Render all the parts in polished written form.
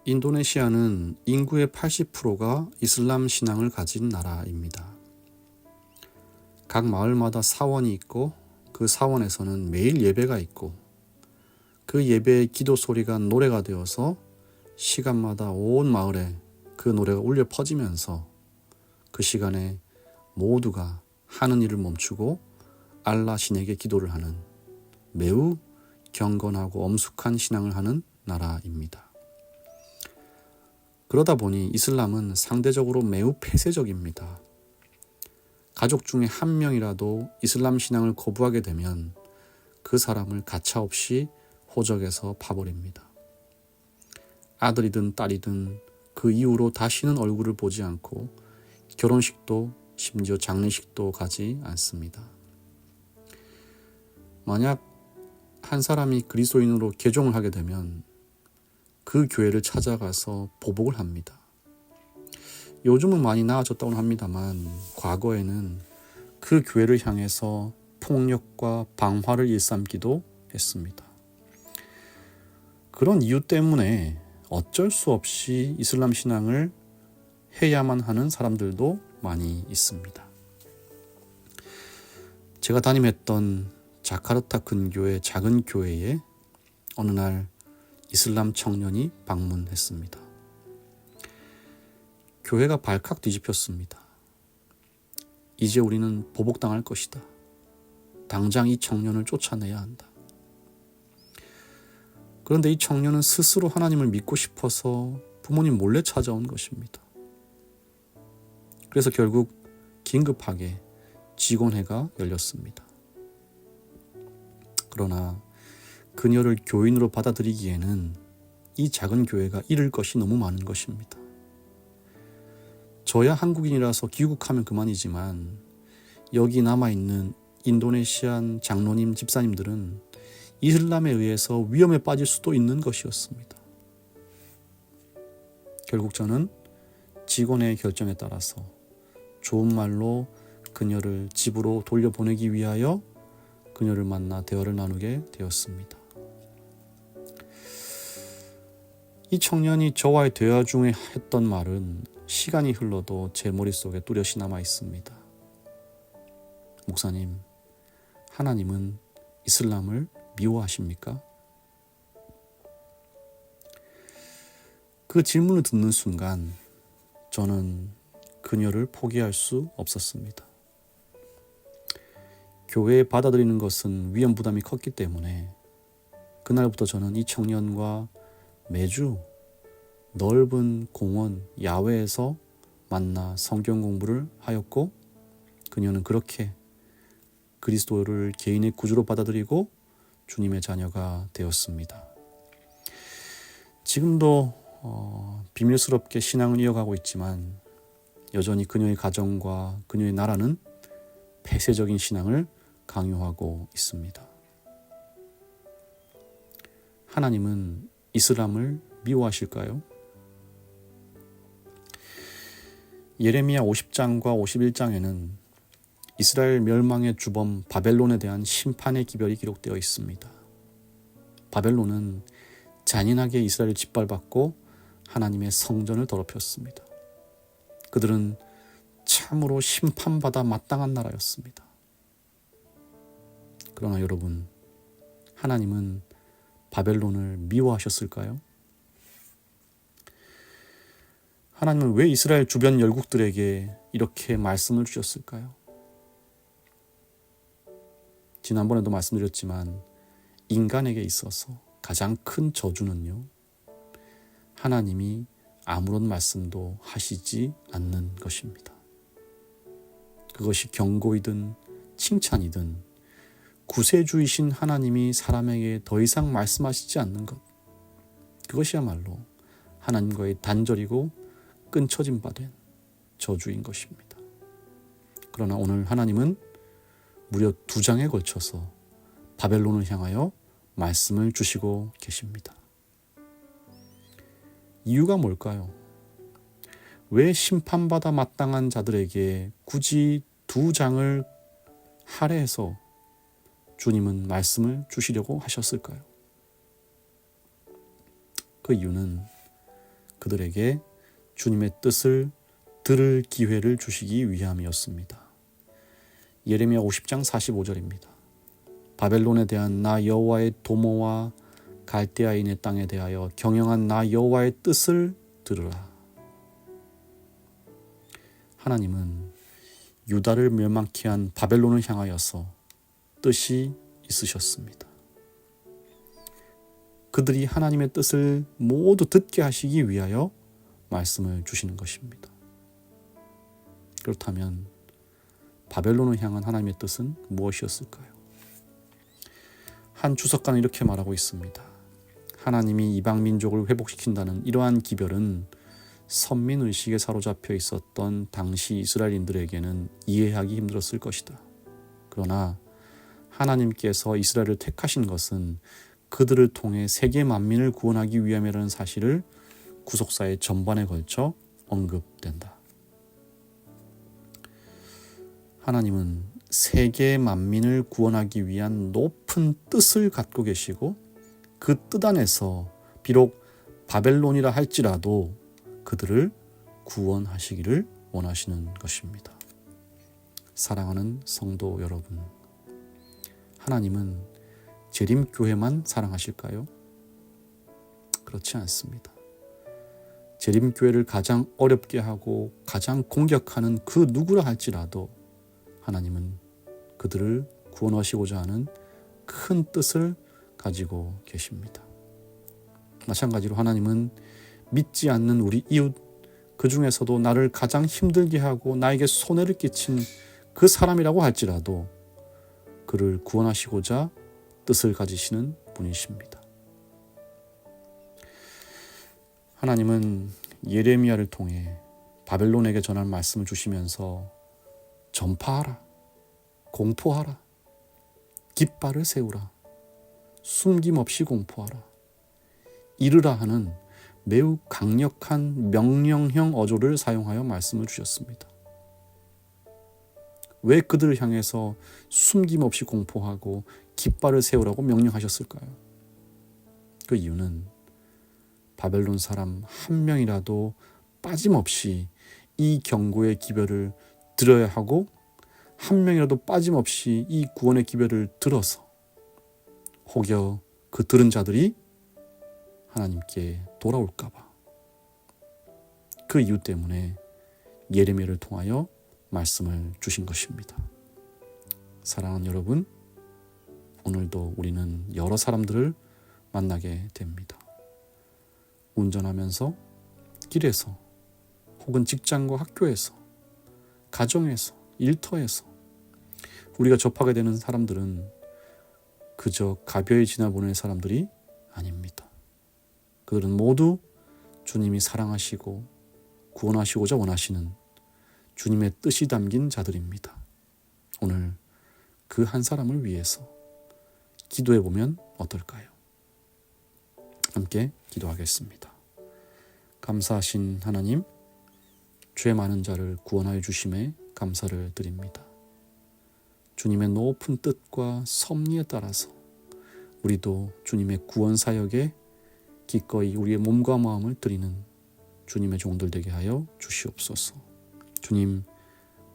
인도네시아는 인구의 80%가 이슬람 신앙을 가진 나라입니다. 각 마을마다 사원이 있고 그 사원에서는 매일 예배가 있고 그 예배의 기도 소리가 노래가 되어서 시간마다 온 마을에 그 노래가 울려 퍼지면서 그 시간에 모두가 하는 일을 멈추고 알라 신에게 기도를 하는 매우 경건하고 엄숙한 신앙을 하는 나라입니다. 그러다 보니 이슬람은 상대적으로 매우 폐쇄적입니다. 가족 중에 한 명이라도 이슬람 신앙을 거부하게 되면 그 사람을 가차없이 호적에서 파버립니다. 아들이든 딸이든 그 이후로 다시는 얼굴을 보지 않고 결혼식도 심지어 장례식도 가지 않습니다. 만약 한 사람이 그리스도인으로 개종을 하게 되면 그 교회를 찾아가서 보복을 합니다. 요즘은 많이 나아졌다고 합니다만 과거에는 그 교회를 향해서 폭력과 방화를 일삼기도 했습니다. 그런 이유 때문에 어쩔 수 없이 이슬람 신앙을 해야만 하는 사람들도 많이 있습니다. 제가 담임했던 자카르타 근교의 작은 교회에 어느 날 이슬람 청년이 방문했습니다. 교회가 발칵 뒤집혔습니다. 이제 우리는 보복당할 것이다. 당장 이 청년을 쫓아내야 한다. 그런데 이 청년은 스스로 하나님을 믿고 싶어서 부모님 몰래 찾아온 것입니다. 그래서 결국 긴급하게 직원회가 열렸습니다. 그러나 그녀를 교인으로 받아들이기에는 이 작은 교회가 잃을 것이 너무 많은 것입니다. 저야 한국인이라서 귀국하면 그만이지만 여기 남아있는 인도네시안 장로님, 집사님들은 이슬람에 의해서 위험에 빠질 수도 있는 것이었습니다. 결국 저는 직원의 결정에 따라서 좋은 말로 그녀를 집으로 돌려보내기 위하여 그녀를 만나 대화를 나누게 되었습니다. 이 청년이 저와의 대화 중에 했던 말은 시간이 흘러도 제 머릿속에 뚜렷이 남아 있습니다. 목사님, 하나님은 이슬람을 미워하십니까? 그 질문을 듣는 순간 저는 그녀를 포기할 수 없었습니다. 교회에 받아들이는 것은 위험 부담이 컸기 때문에 그날부터 저는 이 청년과 매주 넓은 공원, 야외에서 만나 성경 공부를 하였고 그녀는 그렇게 그리스도를 개인의 구주로 받아들이고 주님의 자녀가 되었습니다. 지금도 비밀스럽게 신앙을 이어가고 있지만 여전히 그녀의 가정과 그녀의 나라는 폐쇄적인 신앙을 강요하고 있습니다. 하나님은 이슬람을 미워하실까요? 예레미야 50장과 51장에는 이스라엘 멸망의 주범 바벨론에 대한 심판의 기별이 기록되어 있습니다. 바벨론은 잔인하게 이스라엘을 짓밟았고 하나님의 성전을 더럽혔습니다. 그들은 참으로 심판받아 마땅한 나라였습니다. 그러나 여러분, 하나님은 바벨론을 미워하셨을까요? 하나님은 왜 이스라엘 주변 열국들에게 이렇게 말씀을 주셨을까요? 지난번에도 말씀드렸지만 인간에게 있어서 가장 큰 저주는요, 하나님이 아무런 말씀도 하시지 않는 것입니다. 그것이 경고이든 칭찬이든 구세주이신 하나님이 사람에게 더 이상 말씀하시지 않는 것, 그것이야말로 하나님과의 단절이고 끊쳐진 바 된 저주인 것입니다. 그러나 오늘 하나님은 무려 2장에 걸쳐서 바벨론을 향하여 말씀을 주시고 계십니다. 이유가 뭘까요? 왜 심판받아 마땅한 자들에게 굳이 2장을 할애해서 주님은 말씀을 주시려고 하셨을까요? 그 이유는 그들에게 주님의 뜻을 들을 기회를 주시기 위함이었습니다. 예레미야 50장 45절입니다. 바벨론에 대한 나 여호와의 도모와 갈대아인의 땅에 대하여 경영한 나 여호와의 뜻을 들으라. 하나님은 유다를 멸망케 한 바벨론을 향하여서 뜻이 있으셨습니다. 그들이 하나님의 뜻을 모두 듣게 하시기 위하여 말씀을 주시는 것입니다. 그렇다면 바벨론을 향한 하나님의 뜻은 무엇이었을까요? 한 주석가는 이렇게 말하고 있습니다. 하나님이 이방 민족을 회복시킨다는 이러한 기별은 선민의식에 사로잡혀 있었던 당시 이스라엘인들에게는 이해하기 힘들었을 것이다. 그러나 하나님께서 이스라엘을 택하신 것은 그들을 통해 세계 만민을 구원하기 위함이라는 사실을 구속사의 전반에 걸쳐 언급된다. 하나님은 세계 만민을 구원하기 위한 높은 뜻을 갖고 계시고 그 뜻 안에서 비록 바벨론이라 할지라도 그들을 구원하시기를 원하시는 것입니다. 사랑하는 성도 여러분, 하나님은 재림교회만 사랑하실까요? 그렇지 않습니다. 재림교회를 가장 어렵게 하고 가장 공격하는 그 누구라 할지라도 하나님은 그들을 구원하시고자 하는 큰 뜻을 가지고 계십니다. 마찬가지로 하나님은 믿지 않는 우리 이웃, 그 중에서도 나를 가장 힘들게 하고 나에게 손해를 끼친 그 사람이라고 할지라도 그를 구원하시고자 뜻을 가지시는 분이십니다. 하나님은 예레미야를 통해 바벨론에게 전할 말씀을 주시면서 전파하라, 공포하라, 깃발을 세우라, 숨김없이 공포하라, 이르라 하는 매우 강력한 명령형 어조를 사용하여 말씀을 주셨습니다. 왜 그들을 향해서 숨김없이 공포하고 깃발을 세우라고 명령하셨을까요? 그 이유는 바벨론 사람 한 명이라도 빠짐없이 이 경고의 기별을 들어야 하고 한 명이라도 빠짐없이 이 구원의 기별을 들어서 혹여 그 들은 자들이 하나님께 돌아올까 봐. 그 이유 때문에 예레미야를 통하여 말씀을 주신 것입니다. 사랑하는 여러분, 오늘도 우리는 여러 사람들을 만나게 됩니다. 운전하면서, 길에서, 혹은 직장과 학교에서, 가정에서, 일터에서 우리가 접하게 되는 사람들은 그저 가벼이 지나보는 사람들이 아닙니다. 그들은 모두 주님이 사랑하시고 구원하시고자 원하시는 주님의 뜻이 담긴 자들입니다. 오늘 그 한 사람을 위해서 기도해 보면 어떨까요? 함께 기도하겠습니다. 감사하신 하나님, 죄 많은 자를 구원하여 주심에 감사를 드립니다. 주님의 높은 뜻과 섭리에 따라서 우리도 주님의 구원 사역에 기꺼이 우리의 몸과 마음을 드리는 주님의 종들 되게 하여 주시옵소서. 주님,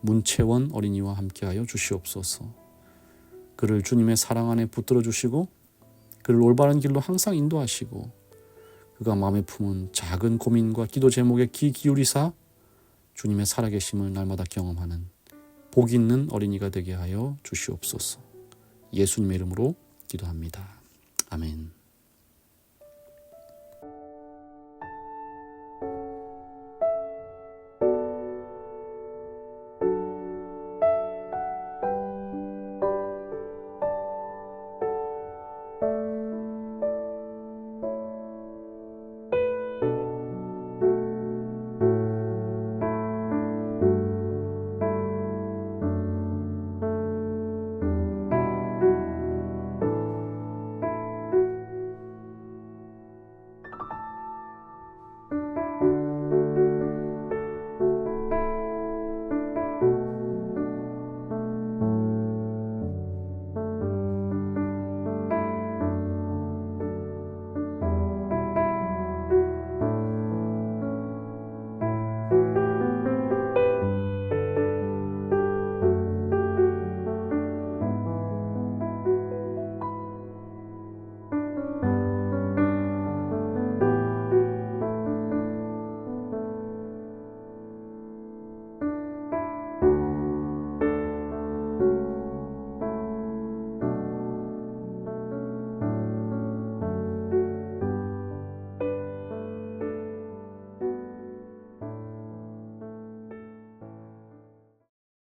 문채원 어린이와 함께하여 주시옵소서. 그를 주님의 사랑 안에 붙들어 주시고 그를 올바른 길로 항상 인도하시고 그가 마음에 품은 작은 고민과 기도 제목에 귀 기울이사 주님의 살아계심을 날마다 경험하는 복 있는 어린이가 되게 하여 주시옵소서. 예수님의 이름으로 기도합니다. 아멘.